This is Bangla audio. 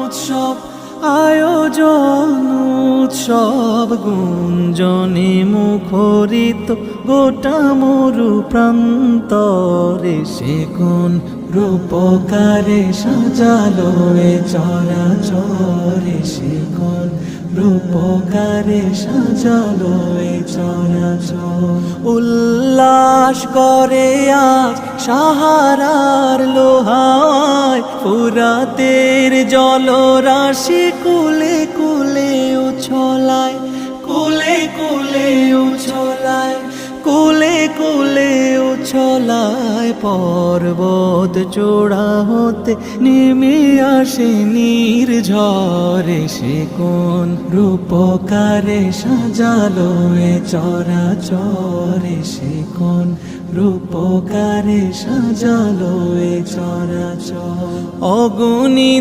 উৎসব আয়োজন উৎসব গুঞ্জনে মুখরিত গোটা মরু প্রান্তরে, সে কোন রূপকারে সাজালো এ চরাচরে, সে কোন রূপকারে সাজালো এ চরাচর। উল্লাস করে আজ সাহারার লোহায়, ফুরাতের জলরাশি কুলে কুলে উছলায়, কুলে কুলে উছলায়, কুলে কুলে উছলায়। পর্বত চূড়া হতে নেমে আসে নির্ঝরে, সে কোন রূপকারে সাজালো এ চরাচরে, সে কোন রূপকারে সাজালো এ চরাচর। অগণিত